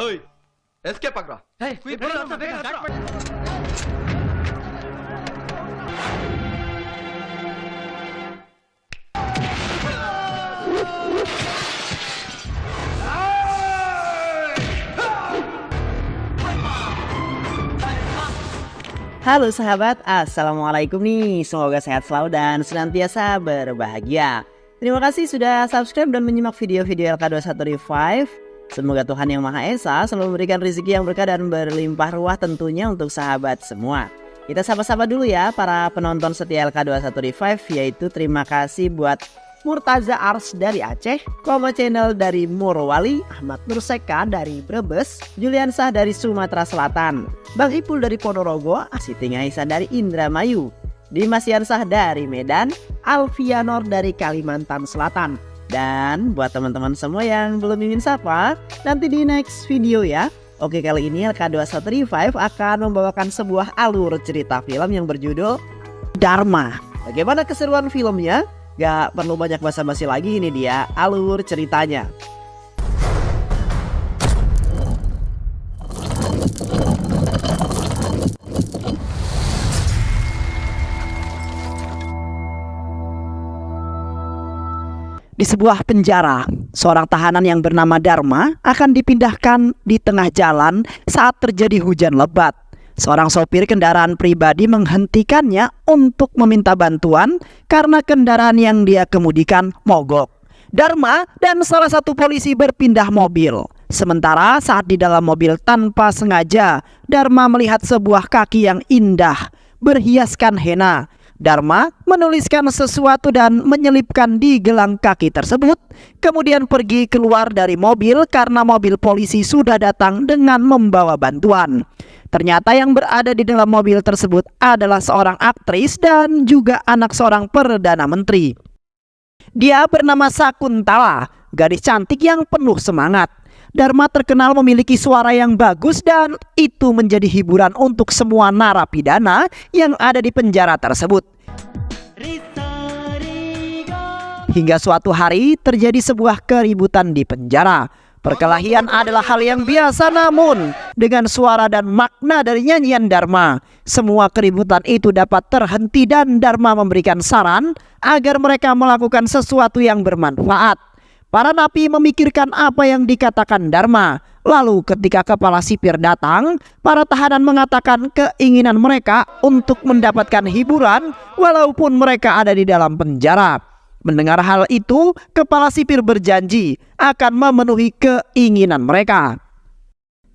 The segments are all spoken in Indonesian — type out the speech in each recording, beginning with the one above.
ಓಯ್ ಎಸ್ಕೇಪ್ ಆಗ್ರ. Halo sahabat, assalamualaikum nih. Semoga sehat selalu dan senantiasa berbahagia. Terima kasih sudah subscribe dan menyimak video-video LK21 Revive. Semoga Tuhan Yang Maha Esa selalu memberikan rezeki yang berkah dan berlimpah ruah tentunya untuk sahabat semua. Kita sapa-sapa dulu ya para penonton setia LK21 Revive, yaitu terima kasih buat Murtaza Ars dari Aceh, Koma Channel dari Morowali, Ahmad Nurseka dari Brebes, Julian Sah dari Sumatera Selatan, Bang Ipul dari Ponorogo, Siti Ngaisa dari Indramayu, Dimas Yansah dari Medan, Alfianor dari Kalimantan Selatan. Dan buat teman-teman semua yang belum ingin sapa, nanti di next video ya. Oke, kali ini LK21 Revive akan membawakan sebuah alur cerita film yang berjudul Dharma. Bagaimana keseruan filmnya? Gak perlu banyak basa-basi lagi, ini dia alur ceritanya. Di sebuah penjara, seorang tahanan yang bernama Dharma akan dipindahkan di tengah jalan saat terjadi hujan lebat. Seorang sopir kendaraan pribadi menghentikannya untuk meminta bantuan karena kendaraan yang dia kemudikan mogok. Dharma dan salah satu polisi berpindah mobil. Sementara saat di dalam mobil tanpa sengaja, Dharma melihat sebuah kaki yang indah berhiaskan henna. Dharma menuliskan sesuatu dan menyelipkan di gelang kaki tersebut. Kemudian pergi keluar dari mobil karena mobil polisi sudah datang dengan membawa bantuan. Ternyata yang berada di dalam mobil tersebut adalah seorang aktris dan juga anak seorang perdana menteri. Dia bernama Sakuntala, gadis cantik yang penuh semangat. Dharma terkenal memiliki suara yang bagus dan itu menjadi hiburan untuk semua narapidana yang ada di penjara tersebut. Hingga suatu hari terjadi sebuah keributan di penjara. Perkelahian adalah hal yang biasa, namun dengan suara dan makna dari nyanyian Dharma, semua keributan itu dapat terhenti dan Dharma memberikan saran agar mereka melakukan sesuatu yang bermanfaat. Para napi memikirkan apa yang dikatakan Dharma. Lalu ketika kepala sipir datang, para tahanan mengatakan keinginan mereka untuk mendapatkan hiburan walaupun mereka ada di dalam penjara. Mendengar hal itu, kepala sipir berjanji akan memenuhi keinginan mereka.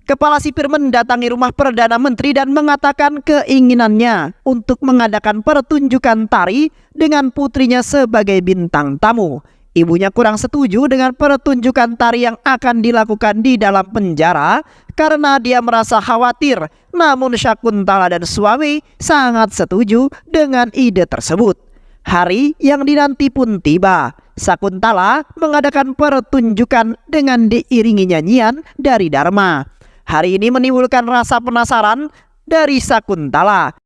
Kepala sipir mendatangi rumah Perdana Menteri dan mengatakan keinginannya untuk mengadakan pertunjukan tari dengan putrinya sebagai bintang tamu. Ibunya kurang setuju dengan pertunjukan tari yang akan dilakukan di dalam penjara karena dia merasa khawatir. Namun Sakuntala dan suami sangat setuju dengan ide tersebut. Hari yang dinanti pun tiba. Sakuntala mengadakan pertunjukan dengan diiringi nyanyian dari Dharma. Hari ini menimbulkan rasa penasaran dari Sakuntala.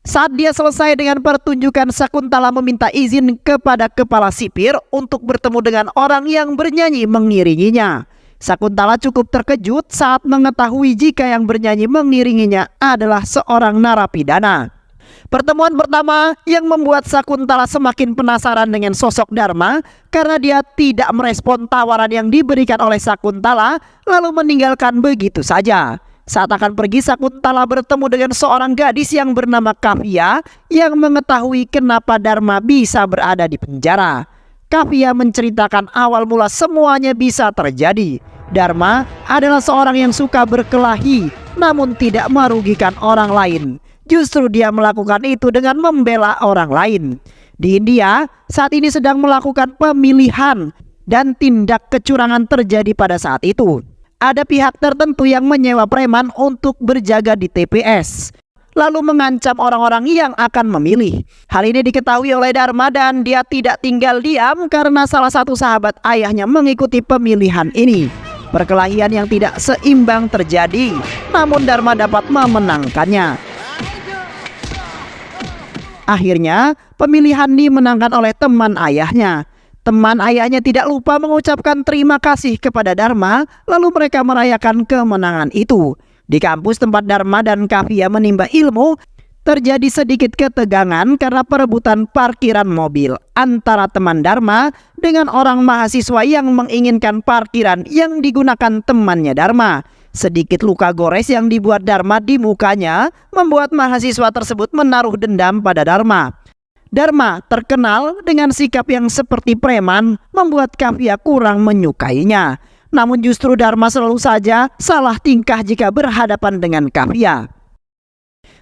Saat dia selesai dengan pertunjukan, Sakuntala meminta izin kepada kepala sipir untuk bertemu dengan orang yang bernyanyi mengiringinya. Sakuntala cukup terkejut saat mengetahui jika yang bernyanyi mengiringinya adalah seorang narapidana. Pertemuan pertama yang membuat Sakuntala semakin penasaran dengan sosok Dharma karena dia tidak merespon tawaran yang diberikan oleh Sakuntala lalu meninggalkan begitu saja. Saat akan pergi, Sakuntala bertemu dengan seorang gadis yang bernama Kavya yang mengetahui kenapa Dharma bisa berada di penjara. Kavya menceritakan awal mula semuanya bisa terjadi. Dharma adalah seorang yang suka berkelahi namun tidak merugikan orang lain. Justru dia melakukan itu dengan membela orang lain. Di India saat ini sedang melakukan pemilihan dan tindak kecurangan terjadi pada saat itu. Ada pihak tertentu yang menyewa preman untuk berjaga di TPS, lalu mengancam orang-orang yang akan memilih. Hal ini diketahui oleh Dharma dan dia tidak tinggal diam karena salah satu sahabat ayahnya mengikuti pemilihan ini. Perkelahian yang tidak seimbang terjadi, namun Dharma dapat memenangkannya. Akhirnya pemilihan dimenangkan oleh teman ayahnya. Teman ayahnya tidak lupa mengucapkan terima kasih kepada Dharma, lalu mereka merayakan kemenangan itu. Di kampus tempat Dharma dan Kavya menimba ilmu, terjadi sedikit ketegangan karena perebutan parkiran mobil antara teman Dharma dengan orang mahasiswa yang menginginkan parkiran yang digunakan temannya Dharma. Sedikit luka gores yang dibuat Dharma di mukanya membuat mahasiswa tersebut menaruh dendam pada Dharma. Dharma terkenal dengan sikap yang seperti preman, membuat Kavya kurang menyukainya. Namun justru Dharma selalu saja salah tingkah jika berhadapan dengan Kavya.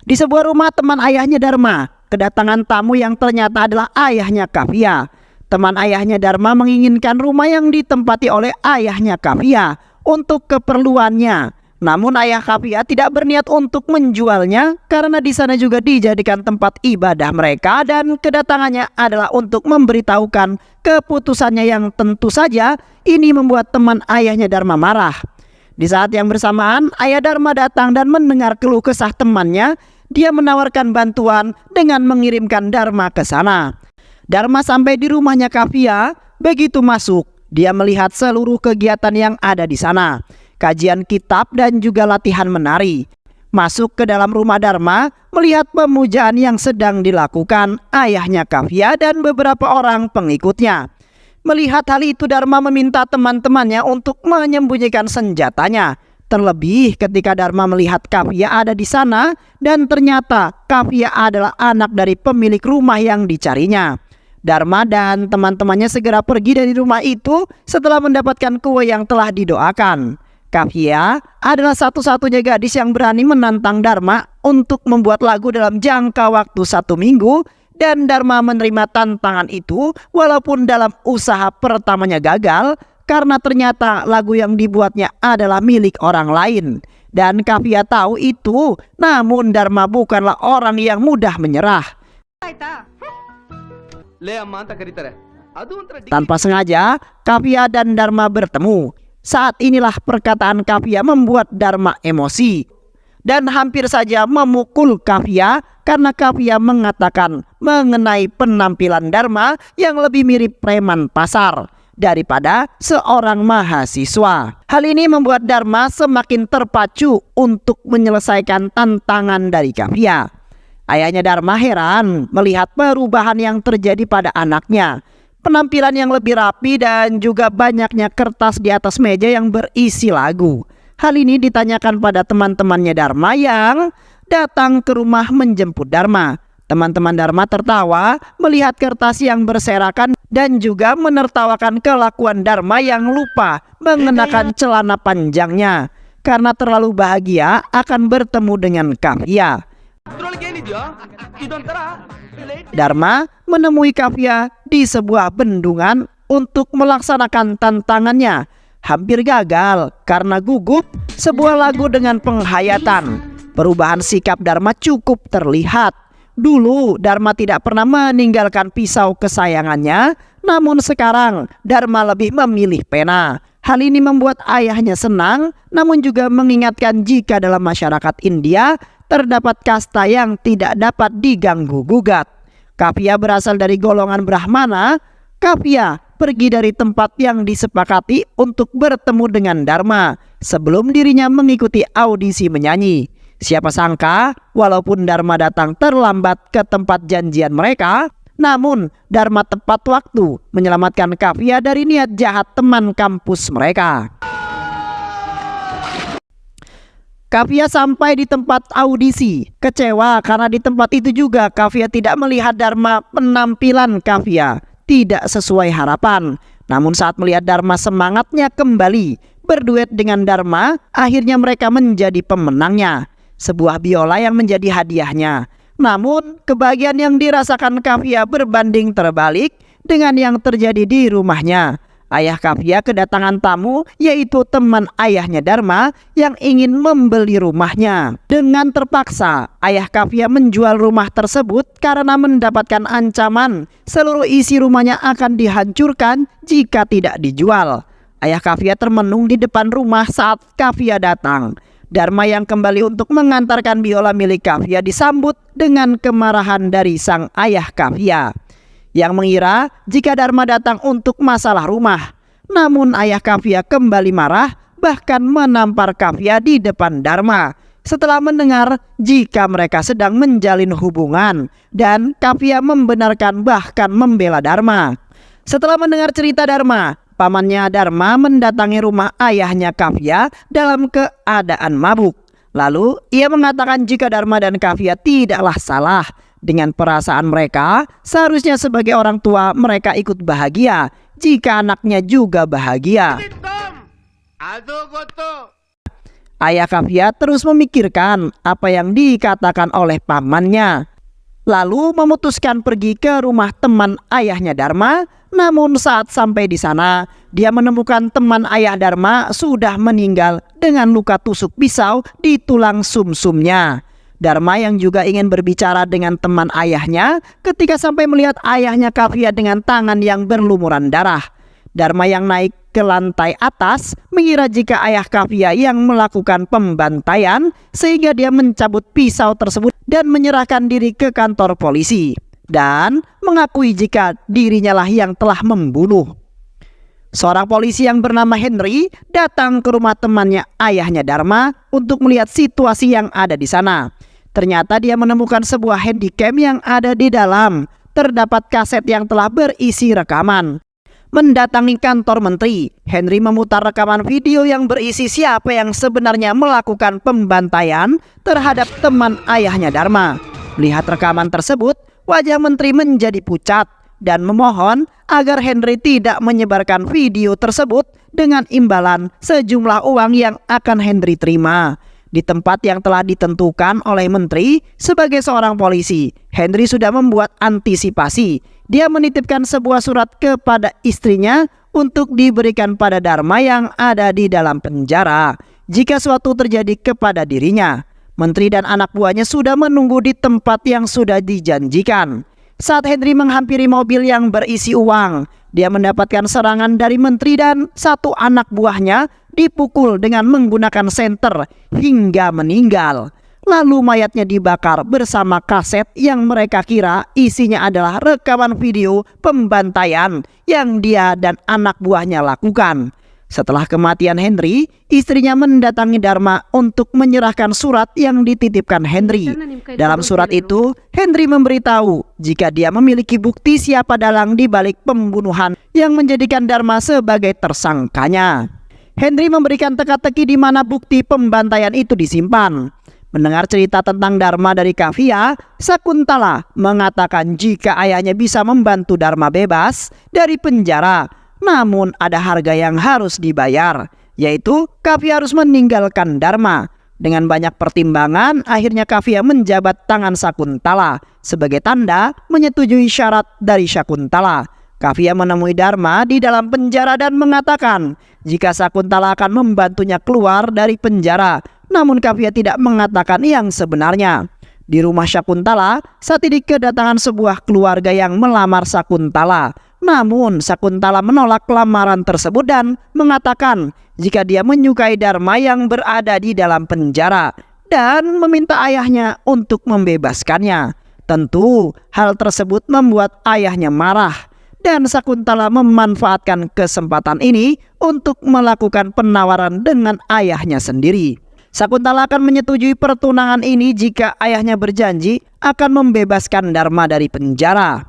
Di sebuah rumah teman ayahnya Dharma, kedatangan tamu yang ternyata adalah ayahnya Kavya. Teman ayahnya Dharma menginginkan rumah yang ditempati oleh ayahnya Kavya untuk keperluannya. Namun ayah Kavya tidak berniat untuk menjualnya karena di sana juga dijadikan tempat ibadah mereka dan kedatangannya adalah untuk memberitahukan keputusannya yang tentu saja ini membuat teman ayahnya Dharma marah. Di saat yang bersamaan, ayah Dharma datang dan mendengar keluh kesah temannya. Dia menawarkan bantuan dengan mengirimkan Dharma ke sana. Dharma sampai di rumahnya Kavya, begitu masuk, dia melihat seluruh kegiatan yang ada di sana. Kajian kitab dan juga latihan menari. Masuk ke dalam rumah Dharma, melihat pemujaan yang sedang dilakukan ayahnya Kavya dan beberapa orang pengikutnya. Melihat hal itu, Dharma meminta teman-temannya untuk menyembunyikan senjatanya. Terlebih ketika Dharma melihat Kavya ada di sana dan ternyata Kavya adalah anak dari pemilik rumah yang dicarinya. Dharma dan teman-temannya segera pergi dari rumah itu setelah mendapatkan kue yang telah didoakan. Kavya adalah satu-satunya gadis yang berani menantang Dharma untuk membuat lagu dalam jangka waktu 1 minggu, dan Dharma menerima tantangan itu walaupun dalam usaha pertamanya gagal karena ternyata lagu yang dibuatnya adalah milik orang lain. Dan Kavya tahu itu, namun Dharma bukanlah orang yang mudah menyerah. Tanpa sengaja, Kavya dan Dharma bertemu. Saat inilah perkataan Kavya membuat Dharma emosi dan hampir saja memukul Kavya karena Kavya mengatakan mengenai penampilan Dharma yang lebih mirip preman pasar daripada seorang mahasiswa. Hal ini membuat Dharma semakin terpacu untuk menyelesaikan tantangan dari Kavya. Ayahnya Dharma heran melihat perubahan yang terjadi pada anaknya. Penampilan yang lebih rapi dan juga banyaknya kertas di atas meja yang berisi lagu. Hal ini ditanyakan pada teman-temannya Dharma yang datang ke rumah menjemput Dharma. Teman-teman Dharma tertawa melihat kertas yang berserakan dan juga menertawakan kelakuan Dharma yang lupa mengenakan celana panjangnya karena terlalu bahagia akan bertemu dengan Kavya. Dharma menemui Kavya di sebuah bendungan untuk melaksanakan tantangannya. Hampir gagal karena gugup sebuah lagu dengan penghayatan. Perubahan sikap Dharma cukup terlihat. Dulu Dharma tidak pernah meninggalkan pisau kesayangannya, namun sekarang Dharma lebih memilih pena. Hal ini membuat ayahnya senang, namun juga mengingatkan jika dalam masyarakat India terdapat kasta yang tidak dapat diganggu-gugat. Kavya berasal dari golongan Brahmana. Kavya pergi dari tempat yang disepakati untuk bertemu dengan Dharma sebelum dirinya mengikuti audisi menyanyi. Siapa sangka walaupun Dharma datang terlambat ke tempat janjian mereka, namun Dharma tepat waktu menyelamatkan Kavya dari niat jahat teman kampus mereka. Kavya sampai di tempat audisi. Kecewa karena di tempat itu juga Kavya tidak melihat Dharma. Penampilan Kavya tidak sesuai harapan. Namun saat melihat Dharma semangatnya kembali. Berduet dengan Dharma, akhirnya mereka menjadi pemenangnya. Sebuah biola yang menjadi hadiahnya. Namun kebahagiaan yang dirasakan Kavya berbanding terbalik dengan yang terjadi di rumahnya. Ayah Kavya kedatangan tamu, yaitu teman ayahnya Dharma yang ingin membeli rumahnya. Dengan terpaksa, ayah Kavya menjual rumah tersebut karena mendapatkan ancaman seluruh isi rumahnya akan dihancurkan jika tidak dijual. Ayah Kavya termenung di depan rumah saat Kavya datang. Dharma yang kembali untuk mengantarkan biola milik Kavya disambut dengan kemarahan dari sang ayah Kavya. yang mengira jika Dharma datang untuk masalah rumah. Namun ayah Kavya kembali marah, bahkan menampar Kavya di depan Dharma setelah mendengar jika mereka sedang menjalin hubungan, dan Kavya membenarkan bahkan membela Dharma. Setelah mendengar cerita Dharma, pamannya Dharma mendatangi rumah ayahnya Kavya dalam keadaan mabuk. Lalu ia mengatakan jika Dharma dan Kavya tidaklah salah. Dengan perasaan mereka, seharusnya sebagai orang tua mereka ikut bahagia jika anaknya juga bahagia. Ayah Kavya terus memikirkan apa yang dikatakan oleh pamannya, lalu memutuskan pergi ke rumah teman ayahnya Dharma. Namun saat sampai di sana, dia menemukan teman ayah Dharma sudah meninggal dengan luka tusuk pisau di tulang sumsumnya. Dharma yang juga ingin berbicara dengan teman ayahnya ketika sampai melihat ayahnya Kavya dengan tangan yang berlumuran darah. Dharma yang naik ke lantai atas mengira jika ayah Kavya yang melakukan pembantaian, sehingga dia mencabut pisau tersebut dan menyerahkan diri ke kantor polisi dan mengakui jika dirinya lah yang telah membunuh. Seorang polisi yang bernama Henry datang ke rumah temannya ayahnya Dharma untuk melihat situasi yang ada di sana. Ternyata dia menemukan sebuah handycam yang ada di dalam. Terdapat kaset yang telah berisi rekaman. Mendatangi kantor menteri, Henry memutar rekaman video yang berisi siapa yang sebenarnya melakukan pembantaian terhadap teman ayahnya Dharma. Melihat rekaman tersebut, wajah menteri menjadi pucat dan memohon agar Henry tidak menyebarkan video tersebut dengan imbalan sejumlah uang yang akan Henry terima. Di tempat yang telah ditentukan oleh menteri sebagai seorang polisi, Henry sudah membuat antisipasi. Dia menitipkan sebuah surat kepada istrinya untuk diberikan pada Dharma yang ada di dalam penjara jika suatu terjadi kepada dirinya. Menteri dan anak buahnya sudah menunggu di tempat yang sudah dijanjikan. Saat Henry menghampiri mobil yang berisi uang, dia mendapatkan serangan dari menteri dan satu anak buahnya dipukul dengan menggunakan senter hingga meninggal. Lalu mayatnya dibakar bersama kaset yang mereka kira isinya adalah rekaman video pembantaian yang dia dan anak buahnya lakukan. Setelah kematian Henry, istrinya mendatangi Dharma untuk menyerahkan surat yang dititipkan Henry. Dalam surat itu, Henry memberitahu jika dia memiliki bukti siapa dalang di balik pembunuhan yang menjadikan Dharma sebagai tersangkanya. Henry memberikan teka-teki di mana bukti pembantaian itu disimpan. Mendengar cerita tentang Dharma dari Kavya, Sakuntala mengatakan jika ayahnya bisa membantu Dharma bebas dari penjara. Namun ada harga yang harus dibayar, yaitu Kavya harus meninggalkan Dharma. Dengan banyak pertimbangan, akhirnya Kavya menjabat tangan Sakuntala sebagai tanda menyetujui syarat dari Sakuntala. Kavya menemui Dharma di dalam penjara dan mengatakan jika Sakuntala akan membantunya keluar dari penjara. Namun Kavya tidak mengatakan yang sebenarnya. Di rumah Sakuntala, saat ini kedatangan sebuah keluarga yang melamar Sakuntala. Namun Sakuntala menolak lamaran tersebut dan mengatakan jika dia menyukai Dharma yang berada di dalam penjara dan meminta ayahnya untuk membebaskannya. Tentu hal tersebut membuat ayahnya marah dan Sakuntala memanfaatkan kesempatan ini untuk melakukan penawaran dengan ayahnya sendiri. Sakuntala akan menyetujui pertunangan ini jika ayahnya berjanji akan membebaskan Dharma dari penjara.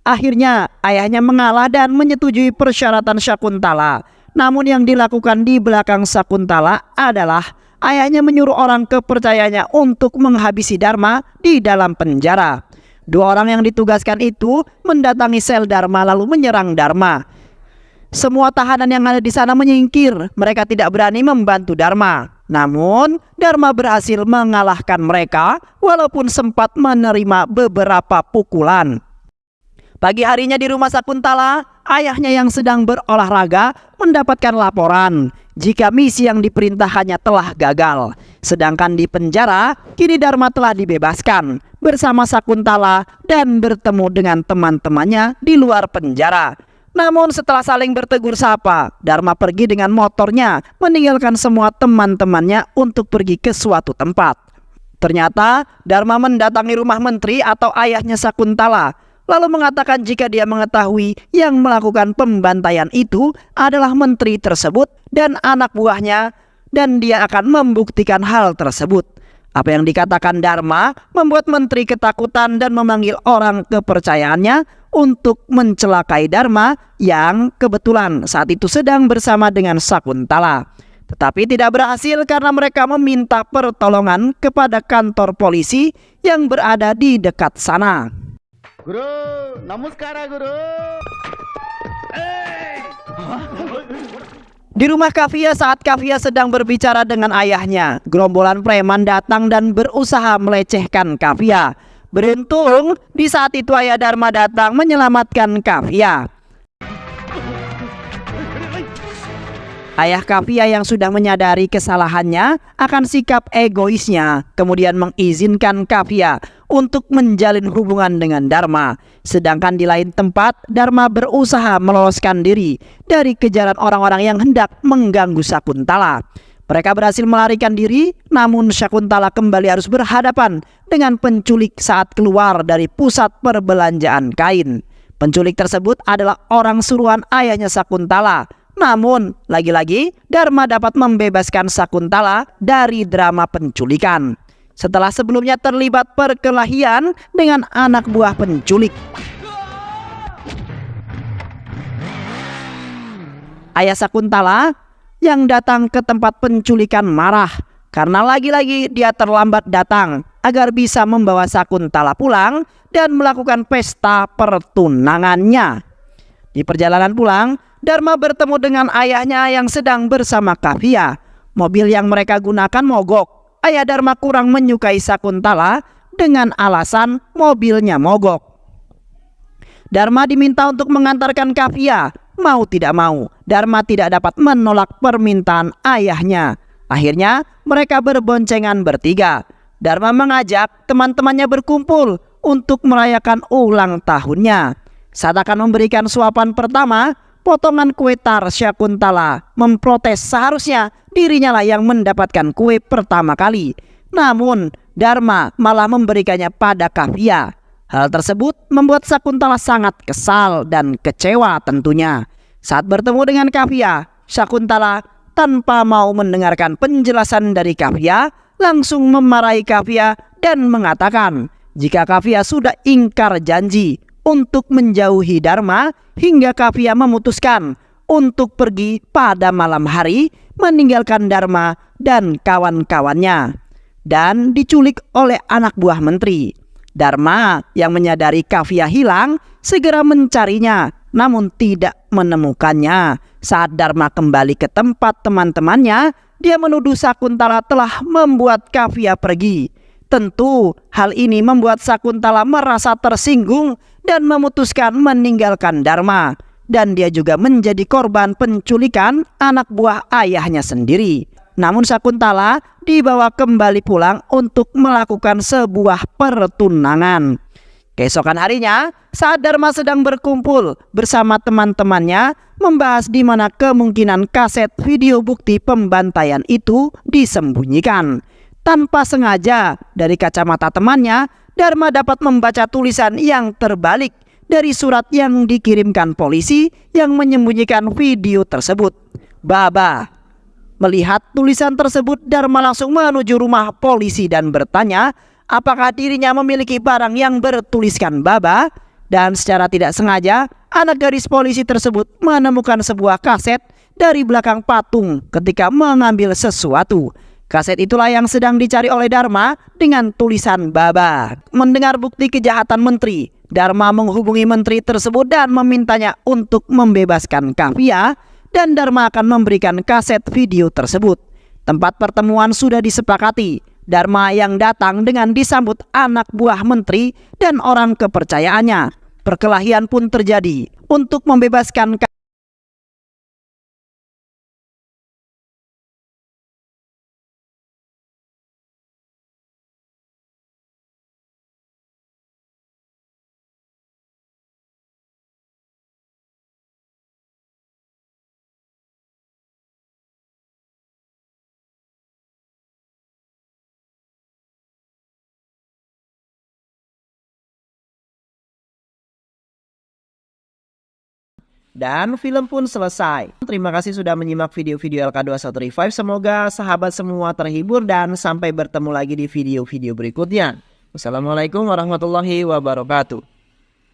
Akhirnya ayahnya mengalah dan menyetujui persyaratan Sakuntala. Namun yang dilakukan di belakang Sakuntala adalah ayahnya menyuruh orang kepercayanya untuk menghabisi Dharma di dalam penjara. Dua orang yang ditugaskan itu mendatangi sel Dharma lalu menyerang Dharma. Semua tahanan yang ada di sana menyingkir. Mereka tidak berani membantu Dharma. Namun Dharma berhasil mengalahkan mereka walaupun sempat menerima beberapa pukulan. Pagi harinya di rumah Sakuntala, ayahnya yang sedang berolahraga mendapatkan laporan jika misi yang diperintahkannya telah gagal. Sedangkan di penjara, kini Dharma telah dibebaskan bersama Sakuntala dan bertemu dengan teman-temannya di luar penjara. Namun setelah saling bertegur sapa, Dharma pergi dengan motornya meninggalkan semua teman-temannya untuk pergi ke suatu tempat. Ternyata Dharma mendatangi rumah menteri atau ayahnya Sakuntala. lalu mengatakan jika dia mengetahui yang melakukan pembantaian itu adalah menteri tersebut dan anak buahnya, dan dia akan membuktikan hal tersebut. Apa yang dikatakan Dharma membuat menteri ketakutan dan memanggil orang kepercayaannya untuk mencelakai Dharma yang kebetulan saat itu sedang bersama dengan Sakuntala. Tetapi tidak berhasil karena mereka meminta pertolongan kepada kantor polisi yang berada di dekat sana. Guru, namaskara guru. Di rumah Kavya saat Kavya sedang berbicara dengan ayahnya, gerombolan preman datang dan berusaha melecehkan Kavya. Beruntung di saat itu ayah Dharma datang menyelamatkan Kavya. Ayah Kavya yang sudah menyadari kesalahannya akan sikap egoisnya kemudian mengizinkan Kavya untuk menjalin hubungan dengan Dharma. Sedangkan di lain tempat Dharma berusaha meloloskan diri dari kejaran orang-orang yang hendak mengganggu Sakuntala. Mereka berhasil melarikan diri, namun Sakuntala kembali harus berhadapan dengan penculik saat keluar dari pusat perbelanjaan kain. Penculik tersebut adalah orang suruhan ayahnya Sakuntala. Namun, lagi-lagi Dharma dapat membebaskan Sakuntala dari drama penculikan setelah sebelumnya terlibat perkelahian dengan anak buah penculik. Ayah Sakuntala yang datang ke tempat penculikan marah karena lagi-lagi dia terlambat datang agar bisa membawa Sakuntala pulang dan melakukan pesta pertunangannya. Di perjalanan pulang, Dharma bertemu dengan ayahnya yang sedang bersama Kavya. Mobil yang mereka gunakan mogok. Ayah Dharma kurang menyukai Sakuntala dengan alasan mobilnya mogok. Dharma diminta untuk mengantarkan Kavya. Mau tidak mau, Dharma tidak dapat menolak permintaan ayahnya. Akhirnya mereka berboncengan bertiga. Dharma mengajak teman-temannya berkumpul untuk merayakan ulang tahunnya. Saat akan memberikan suapan pertama, potongan kue tar Sakuntala memprotes seharusnya dirinya lah yang mendapatkan kue pertama kali. Namun Dharma malah memberikannya pada Kavya. Hal tersebut membuat Sakuntala sangat kesal dan kecewa tentunya. Saat bertemu dengan Kavya, Sakuntala tanpa mau mendengarkan penjelasan dari Kavya langsung memarahi Kavya dan mengatakan jika Kavya sudah ingkar janji untuk menjauhi Dharma hingga Kavya memutuskan untuk pergi pada malam hari meninggalkan Dharma dan kawan-kawannya dan diculik oleh anak buah menteri. Dharma yang menyadari Kavya hilang segera mencarinya namun tidak menemukannya. Saat Dharma kembali ke tempat teman-temannya, dia menuduh Sakuntala telah membuat Kavya pergi. Tentu hal ini membuat Sakuntala merasa tersinggung dan memutuskan meninggalkan Dharma. Dan dia juga menjadi korban penculikan anak buah ayahnya sendiri. Namun Sakuntala dibawa kembali pulang untuk melakukan sebuah pertunangan. Keesokan harinya, saat Dharma sedang berkumpul bersama teman-temannya membahas di mana kemungkinan kaset video bukti pembantaian itu disembunyikan. Tanpa sengaja dari kacamata temannya, Dharma dapat membaca tulisan yang terbalik dari surat yang dikirimkan polisi yang menyembunyikan video tersebut. Baba. Melihat tulisan tersebut, Dharma langsung menuju rumah polisi dan bertanya apakah dirinya memiliki barang yang bertuliskan Baba. Dan secara tidak sengaja, anak gadis polisi tersebut menemukan sebuah kaset dari belakang patung ketika mengambil sesuatu. Kaset itulah yang sedang dicari oleh Dharma dengan tulisan Baba. Mendengar bukti kejahatan menteri, Dharma menghubungi menteri tersebut dan memintanya untuk membebaskan Kavya, dan Dharma akan memberikan kaset video tersebut. Tempat pertemuan sudah disepakati. Dharma yang datang dengan disambut anak buah menteri dan orang kepercayaannya. Perkelahian pun terjadi untuk membebaskan Dan film pun selesai. Terima kasih sudah menyimak video-video LK21 Revive. Semoga sahabat semua terhibur dan sampai bertemu lagi di video-video berikutnya. Wassalamualaikum warahmatullahi wabarakatuh.